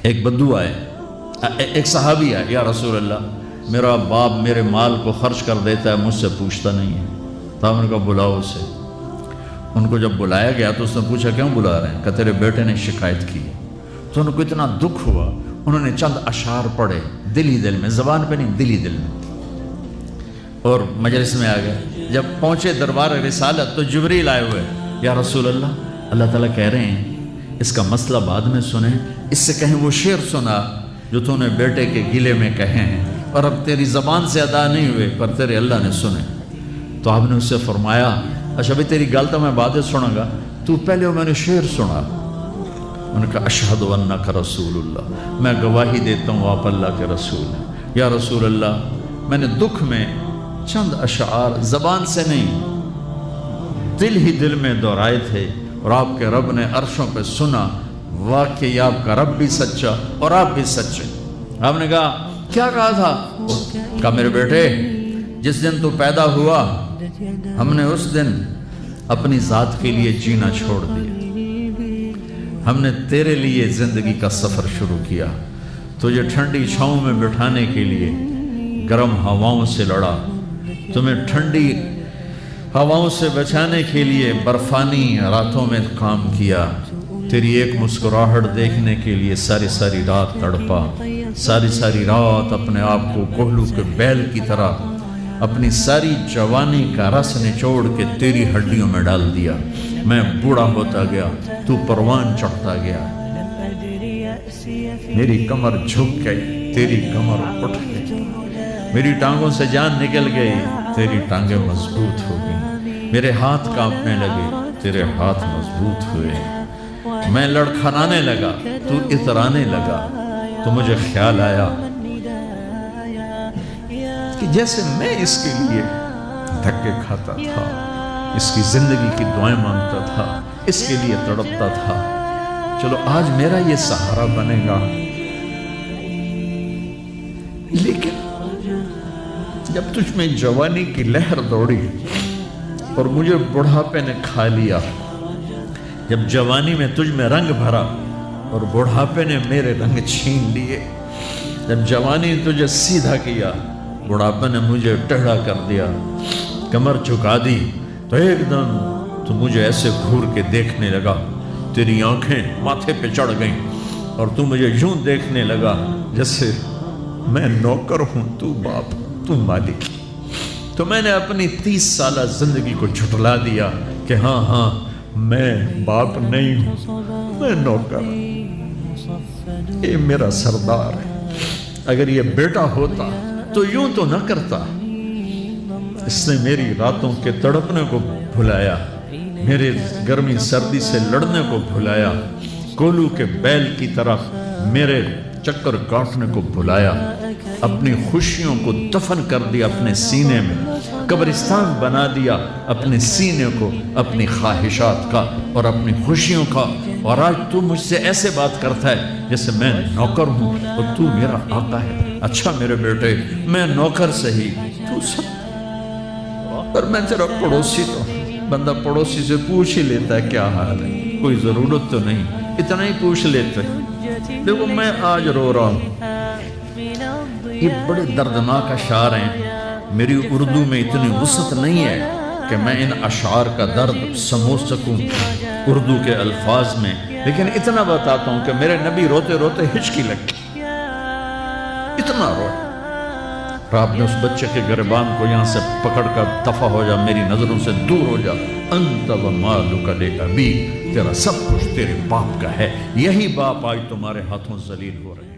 ایک بدو آئے، ایک صحابی آئے، یا رسول اللہ میرا باپ میرے مال کو خرچ کر دیتا ہے، مجھ سے پوچھتا نہیں ہے۔ تو ہم نے کہا بلاؤ اسے۔ ان کو جب بلایا گیا تو اس نے پوچھا کیوں بلا رہے ہیں؟ کہ تیرے بیٹے نے شکایت کی۔ تو ان کو اتنا دکھ ہوا، انہوں نے چند اشعار پڑھے دل ہی دل میں، زبان پہ نہیں، دل ہی دل میں، اور مجلس میں آ گئے۔ جب پہنچے دربار رسالت تو جبریل آئے ہوئے، یا رسول اللہ تعالیٰ کہہ رہے ہیں اس کا مسئلہ بعد میں سنیں، اس سے کہیں وہ شعر سنا جو تو نے بیٹے کے گلے میں کہے ہیں اور اب تیری زبان سے ادا نہیں ہوئے پر تیرے اللہ نے سنے۔ تو آپ نے اس سے فرمایا اچھا بھائی تیری گل تو میں بعد سنوں گا، تو پہلے میں نے شعر سنا۔ انہوں نے کہا اشہد انک رسول اللہ، میں گواہی دیتا ہوں آپ اللہ کے رسول ہیں۔ یا رسول اللہ میں نے دکھ میں چند اشعار زبان سے نہیں دل ہی دل میں دہرائے تھے اور آپ کے رب نے عرشوں پہ سنا، واقعی آپ کا رب بھی سچا اور آپ بھی سچے۔ آپ نے کہا کیا کہا تھا؟ کہا میرے بیٹے جس دن تو پیدا ہوا ہم نے اس دن اپنی ذات کے لیے جینا چھوڑ دیا، ہم نے تیرے لیے زندگی کا سفر شروع کیا، تجھے ٹھنڈی چھاؤں میں بٹھانے کے لیے گرم ہواؤں سے لڑا، تمہیں ٹھنڈی ہواؤں سے بچانے کے لیے برفانی راتوں میں کام کیا، تیری ایک مسکراہٹ دیکھنے کے لیے ساری رات تڑپا، ساری رات اپنے آپ کو کوہلو کے بیل کی طرح اپنی ساری جوانی کا رس نچوڑ کے تیری ہڈیوں میں ڈال دیا۔ میں بوڑھا ہوتا گیا، تو پروان چڑھتا گیا، میری کمر جھک گئی، تیری کمر اٹھ گئی، میری ٹانگوں سے جان نکل گئی، تیری ٹانگیں مضبوط ہو گئی، میرے ہاتھ کانپنے لگے، تیرے ہاتھ مضبوط ہوئے، میں لڑکھڑانے لگا، تو اترانے لگا، تو مجھے خیال آیا کہ جیسے میں اس کے لیے دھکے کھاتا تھا، اس کی زندگی کی دعائیں مانگتا تھا، اس کے لیے تڑپتا تھا، چلو آج میرا یہ سہارا بنے گا۔ لیکن جب تجھ میں جوانی کی لہر دوڑی اور مجھے بڑھاپے نے کھا لیا، جب جوانی میں تجھ میں رنگ بھرا اور بڑھاپے نے میرے رنگ چھین لیے، جب جوانی نے تجھے سیدھا کیا، بڑھاپے نے مجھے ٹیڑھا کر دیا، کمر جھکا دی، تو ایک دم تو مجھے ایسے گھور کے دیکھنے لگا، تیری آنکھیں ماتھے پہ چڑھ گئیں اور تو مجھے یوں دیکھنے لگا جیسے میں نوکر ہوں، تو باپ، تو مالک۔ تو میں نے اپنی 30 سالہ زندگی کو جھٹلا دیا کہ ہاں میں باپ نہیں ہوں، میں نوکر، یہ میرا سردار ہے۔ اگر یہ بیٹا ہوتا تو یوں تو نہ کرتا، اس نے میری راتوں کے تڑپنے کو بھلایا، میرے گرمی سردی سے لڑنے کو بھلایا، کولو کے بیل کی طرف میرے چکر کاٹنے کو بھلایا، اپنی خوشیوں کو دفن کر دیا اپنے سینے میں، قبرستان بنا دیا اپنے سینے کو، اپنی خواہشات کا اور اپنی خوشیوں کا، اور آج تو مجھ سے ایسے بات کرتا ہے جیسے میں نوکر ہوں اور تو میرا آقا ہے۔ اچھا میرے بیٹے میں نوکر سہی، تو سب، پر میں تیرا پڑوسی تو، بندہ پڑوسی سے پوچھ ہی لیتا ہے کیا حال ہے، کوئی ضرورت تو نہیں، اتنا ہی پوچھ لیتے۔ دیکھو میں آج رو رہا ہوں، یہ بڑے دردناک اشعار ہیں، میری اردو میں اتنی وسعت نہیں ہے کہ میں ان اشعار کا درد سمجھ سکوں اردو کے الفاظ میں، لیکن اتنا بتاتا ہوں کہ میرے نبی روتے روتے ہچکی لگ گئی، اتنا روئے۔ آپ نے اس بچے کے گریبان کو یہاں سے پکڑ کر دفع ہو جا، میری نظروں سے دور ہو جا، انت و مالک لابیک، تیرا سب کچھ تیرے باپ کا ہے، یہی باپ آج تمہارے ہاتھوں ذلیل ہو رہے ہیں۔